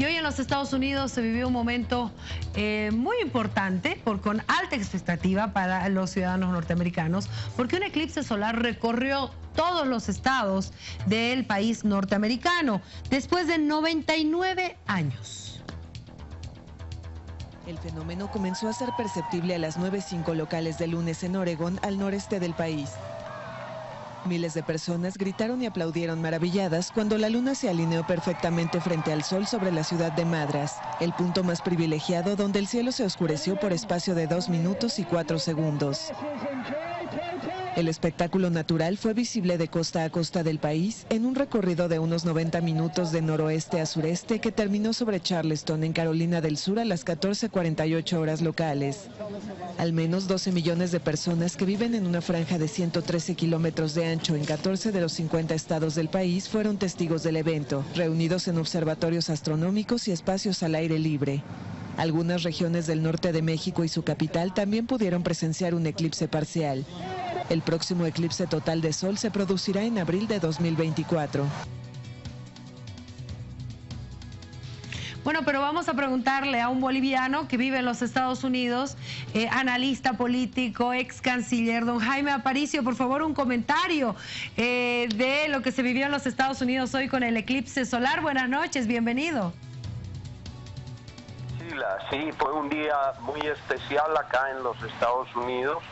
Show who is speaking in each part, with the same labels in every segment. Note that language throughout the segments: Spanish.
Speaker 1: Y hoy en los Estados Unidos se vivió un momento muy importante, con alta expectativa para los ciudadanos norteamericanos, porque un eclipse solar recorrió todos los estados del país norteamericano después de 99 años.
Speaker 2: El fenómeno comenzó a ser perceptible a las 9:05 locales de lunes en Oregón, al noreste del país. Miles de personas gritaron y aplaudieron maravilladas cuando la luna se alineó perfectamente frente al sol sobre la ciudad de Madras, el punto más privilegiado donde el cielo se oscureció por espacio de 2 minutos y 4 segundos. El espectáculo natural fue visible de costa a costa del país en un recorrido de unos 90 minutos de noroeste a sureste que terminó sobre Charleston, en Carolina del Sur, a las 14:48 horas locales. Al menos 12 millones de personas que viven en una franja de 113 kilómetros de ancho en 14 de los 50 estados del país fueron testigos del evento, reunidos en observatorios astronómicos y espacios al aire libre. Algunas regiones del norte de México y su capital también pudieron presenciar un eclipse parcial. El próximo eclipse total de sol se producirá en abril de 2024.
Speaker 1: Bueno, pero vamos a preguntarle a un boliviano que vive en los Estados Unidos, analista político, ex canciller, don Jaime Aparicio, por favor, un comentario de lo que se vivió en los Estados Unidos hoy con el eclipse solar. Buenas noches, bienvenido.
Speaker 3: Sí, fue un día muy especial acá en los Estados Unidos.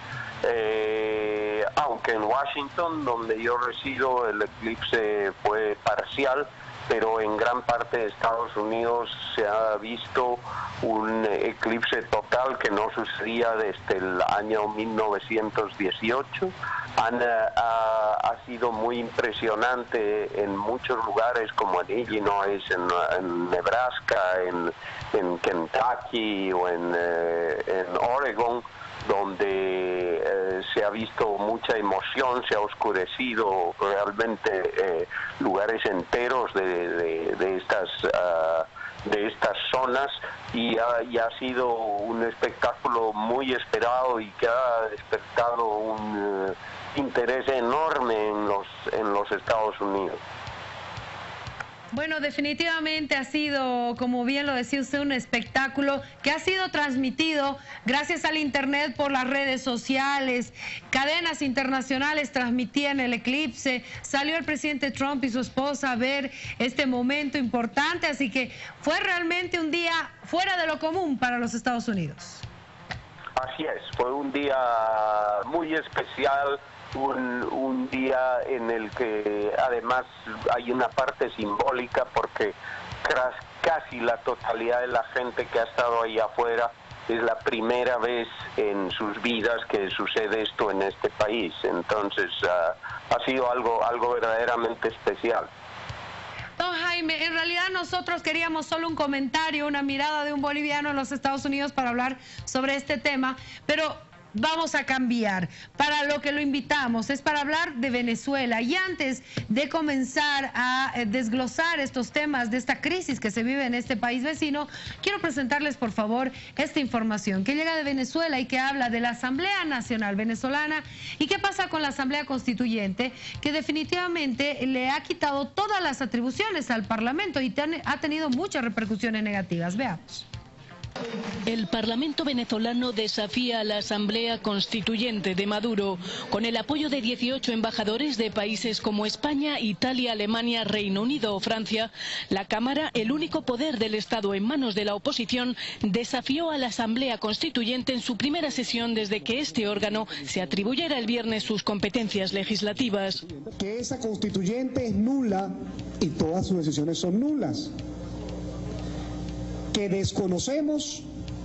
Speaker 3: Aunque en Washington, donde yo resido, el eclipse fue parcial, pero en gran parte de Estados Unidos se ha visto un eclipse total que no sucedía desde el año 1918. Ha sido muy impresionante en muchos lugares, como en Illinois, en Nebraska, en Kentucky o en Oregon, donde se ha visto mucha emoción, se ha oscurecido realmente lugares enteros de estas zonas, y ha sido un espectáculo muy esperado y que ha despertado un interés enorme en los Estados Unidos.
Speaker 1: Bueno, definitivamente ha sido, como bien lo decía usted, un espectáculo que ha sido transmitido gracias al internet, por las redes sociales. Cadenas internacionales transmitían el eclipse. Salió el presidente Trump y su esposa a ver este momento importante, así que fue realmente un día fuera de lo común para los Estados Unidos.
Speaker 3: Así es, fue un día muy especial. Un día en el que además hay una parte simbólica, porque casi la totalidad de la gente que ha estado ahí afuera es la primera vez en sus vidas que sucede esto en este país. Entonces ha sido algo verdaderamente especial.
Speaker 1: Don Jaime, en realidad nosotros queríamos solo un comentario, una mirada de un boliviano en los Estados Unidos para hablar sobre este tema, pero vamos a cambiar. Para lo que lo invitamos es para hablar de Venezuela. Y antes de comenzar a desglosar estos temas de esta crisis que se vive en este país vecino, quiero presentarles, por favor, esta información que llega de Venezuela y que habla de la Asamblea Nacional Venezolana y qué pasa con la Asamblea Constituyente, que definitivamente le ha quitado todas las atribuciones al Parlamento y ha tenido muchas repercusiones negativas. Veamos.
Speaker 4: El Parlamento venezolano desafía a la Asamblea Constituyente de Maduro. Con el apoyo de 18 embajadores de países como España, Italia, Alemania, Reino Unido o Francia, la Cámara, el único poder del Estado en manos de la oposición, desafió a la Asamblea Constituyente en su primera sesión desde que este órgano se atribuyera el viernes sus competencias legislativas.
Speaker 5: Que esa constituyente es nula y todas sus decisiones son nulas. Que desconocemos,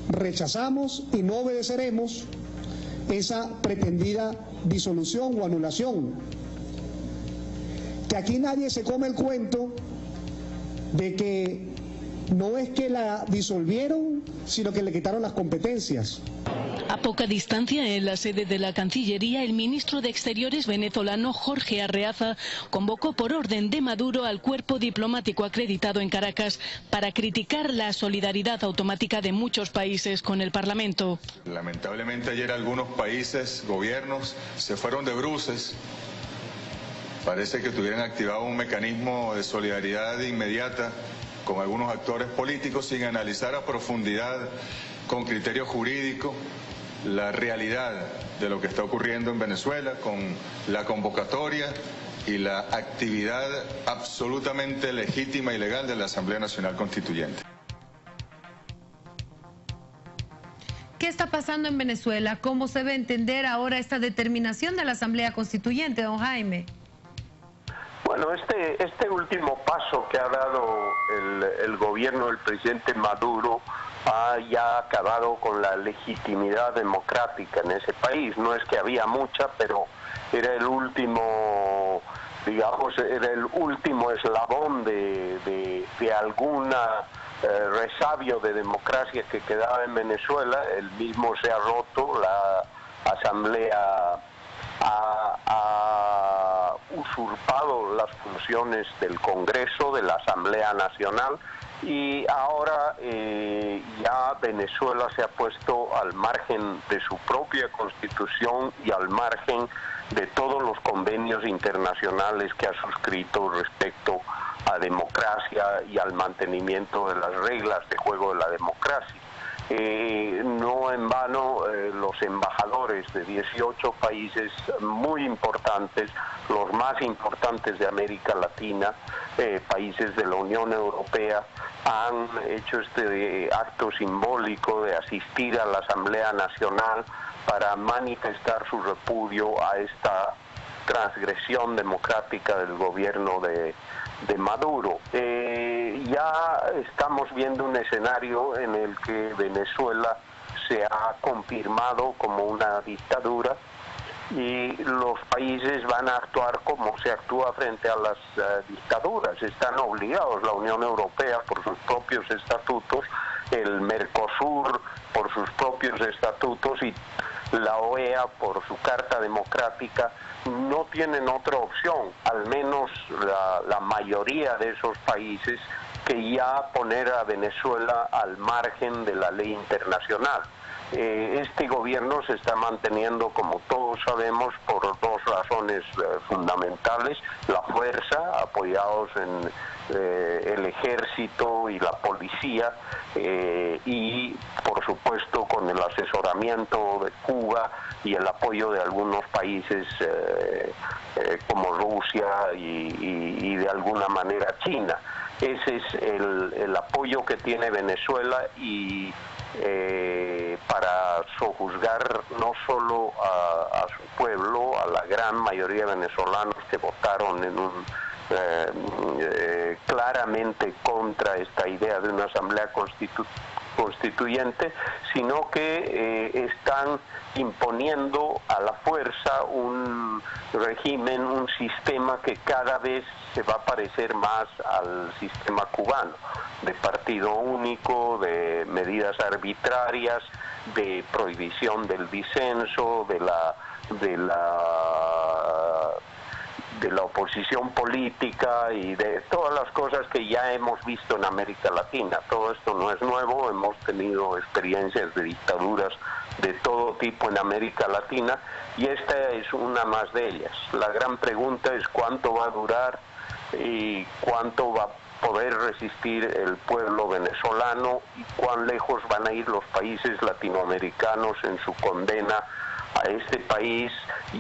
Speaker 5: rechazamos y no obedeceremos esa pretendida disolución o anulación. Que aquí nadie se come el cuento de que no es que la disolvieron, sino que le quitaron las competencias.
Speaker 4: A poca distancia, en la sede de la Cancillería, el ministro de Exteriores venezolano Jorge Arreaza convocó por orden de Maduro al cuerpo diplomático acreditado en Caracas para criticar la solidaridad automática de muchos países con el Parlamento.
Speaker 6: Lamentablemente ayer algunos países, gobiernos, se fueron de bruces. Parece que tuvieran activado un mecanismo de solidaridad inmediata con algunos actores políticos sin analizar a profundidad, con criterio jurídico, la realidad de lo que está ocurriendo en Venezuela, con la convocatoria y la actividad absolutamente legítima y legal de la Asamblea Nacional Constituyente.
Speaker 1: ¿Qué está pasando en Venezuela? ¿Cómo se debe entender ahora esta determinación de la Asamblea Constituyente, don Jaime?
Speaker 3: Bueno, este último paso que ha dado el gobierno del presidente Maduro ha ya acabado con la legitimidad democrática en ese país. No es que había mucha, pero era el último, digamos, era el último eslabón de alguna resabio de democracia que quedaba en Venezuela. El mismo se ha roto, la Asamblea ha usurpado las funciones del Congreso, de la Asamblea Nacional, y ahora ya Venezuela se ha puesto al margen de su propia constitución y al margen de todos los convenios internacionales que ha suscrito respecto a democracia y al mantenimiento de las reglas de juego de la democracia. No en vano los embajadores de 18 países muy importantes, los más importantes de América Latina, países de la Unión Europea, han hecho este acto simbólico de asistir a la Asamblea Nacional para manifestar su repudio a esta transgresión democrática del gobierno de Maduro. Ya estamos viendo un escenario en el que Venezuela se ha confirmado como una dictadura y los países van a actuar como se actúa frente a las dictaduras. Están obligados, la Unión Europea por sus propios estatutos, el Mercosur por sus propios estatutos y la OEA por su Carta Democrática, no tienen otra opción, al menos la mayoría de esos países, que ya poner a Venezuela al margen de la ley internacional. Este gobierno se está manteniendo, como todos sabemos, por dos razones fundamentales: la fuerza, apoyados en el ejército y la policía, y por supuesto con el asesoramiento de Cuba y el apoyo de algunos países como Rusia y de alguna manera China. Ese es el apoyo que tiene Venezuela y para sojuzgar no solo a su pueblo, a la gran mayoría de venezolanos que votaron claramente contra esta idea de una asamblea constituyente, sino que están imponiendo a la fuerza un régimen, un sistema que cada vez se va a parecer más al sistema cubano, de partido único, de medidas arbitrarias, de prohibición del disenso, de la oposición política y de todas las cosas que ya hemos visto en América Latina. Todo esto no es nuevo, hemos tenido experiencias de dictaduras de todo tipo en América Latina y esta es una más de ellas. La gran pregunta es cuánto va a durar y cuánto va a poder resistir el pueblo venezolano y cuán lejos van a ir los países latinoamericanos en su condena a este país.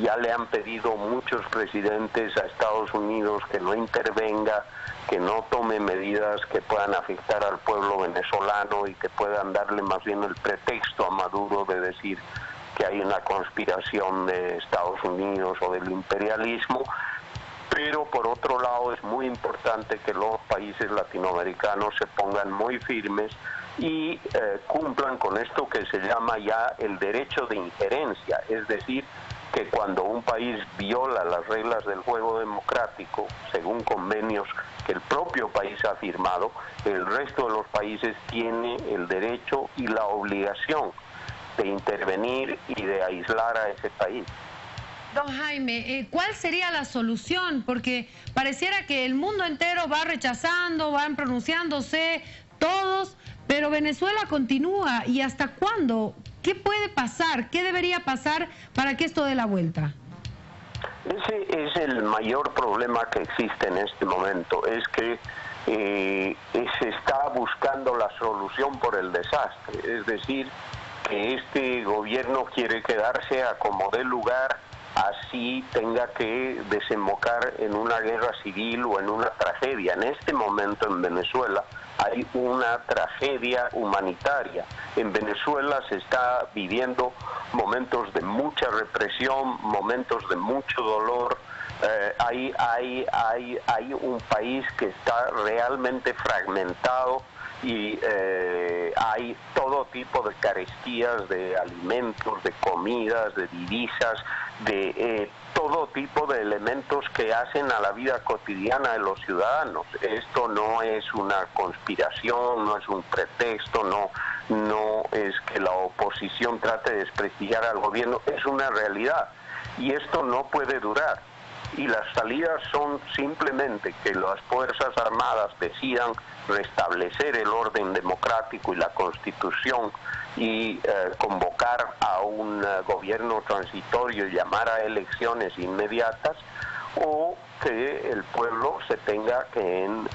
Speaker 3: Ya le han pedido muchos presidentes a Estados Unidos que no intervenga, que no tome medidas que puedan afectar al pueblo venezolano y que puedan darle más bien el pretexto a Maduro de decir que hay una conspiración de Estados Unidos o del imperialismo. Pero por otro lado es muy importante que los países latinoamericanos se pongan muy firmes y cumplan con esto que se llama ya el derecho de injerencia, es decir, que cuando un país viola las reglas del juego democrático, según convenios que el propio país ha firmado, el resto de los países tiene el derecho y la obligación de intervenir y de aislar a ese país.
Speaker 1: Don Jaime, ¿cuál sería la solución? Porque pareciera que el mundo entero va rechazando, van pronunciándose todos, pero Venezuela continúa. ¿Y hasta cuándo? ¿Qué puede pasar? ¿Qué debería pasar para que esto dé la vuelta?
Speaker 3: Ese es el mayor problema que existe en este momento, es que se está buscando la solución por el desastre, es decir, que este gobierno quiere quedarse a como dé lugar, así tenga que desembocar en una guerra civil o en una tragedia. En este momento en Venezuela hay una tragedia humanitaria. En Venezuela se está viviendo momentos de mucha represión, momentos de mucho dolor. Hay un país que está realmente fragmentado y hay todo tipo de carestías de alimentos, de comidas, de divisas, de todo tipo de elementos que hacen a la vida cotidiana de los ciudadanos. Esto no es una conspiración, no es un pretexto, no es que la oposición trate de desprestigiar al gobierno, es una realidad y esto no puede durar. Y las salidas son simplemente que las Fuerzas Armadas decidan restablecer el orden democrático y la Constitución y convocar a un gobierno transitorio y llamar a elecciones inmediatas, o que el pueblo se tenga que en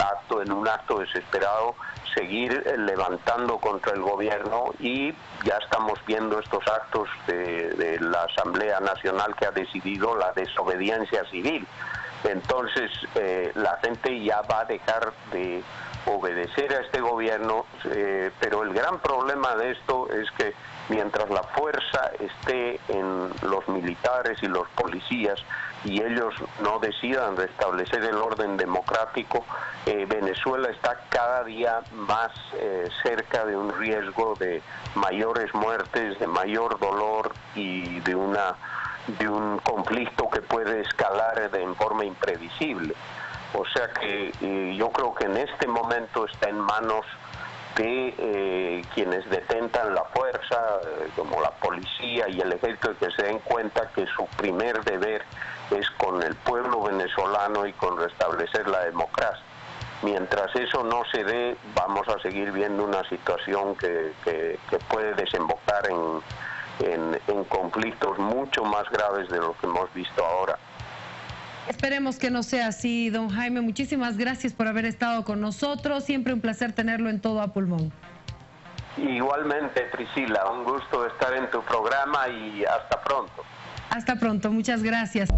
Speaker 3: un acto desesperado seguir levantando contra el gobierno, y ya estamos viendo estos actos de la Asamblea Nacional que ha decidido la desobediencia civil. Entonces la gente ya va a dejar de obedecer a este gobierno, pero el gran problema de esto es que mientras la fuerza esté en los militares y los policías y ellos no decidan restablecer el orden democrático, Venezuela está cada día más cerca de un riesgo de mayores muertes, de mayor dolor y de un conflicto que puede escalar en forma imprevisible. O sea que yo creo que en este momento está en manos de quienes detentan la fuerza, como la policía y el ejército, que se den cuenta que su primer deber es con el pueblo venezolano y con restablecer la democracia. Mientras eso no se dé, vamos a seguir viendo una situación que puede desembocar en conflictos mucho más graves de lo que hemos visto ahora.
Speaker 1: Esperemos que no sea así, don Jaime. Muchísimas gracias por haber estado con nosotros. Siempre un placer tenerlo en Todo a Pulmón.
Speaker 3: Igualmente, Priscila, un gusto estar en tu programa y hasta pronto.
Speaker 1: Hasta pronto, muchas gracias.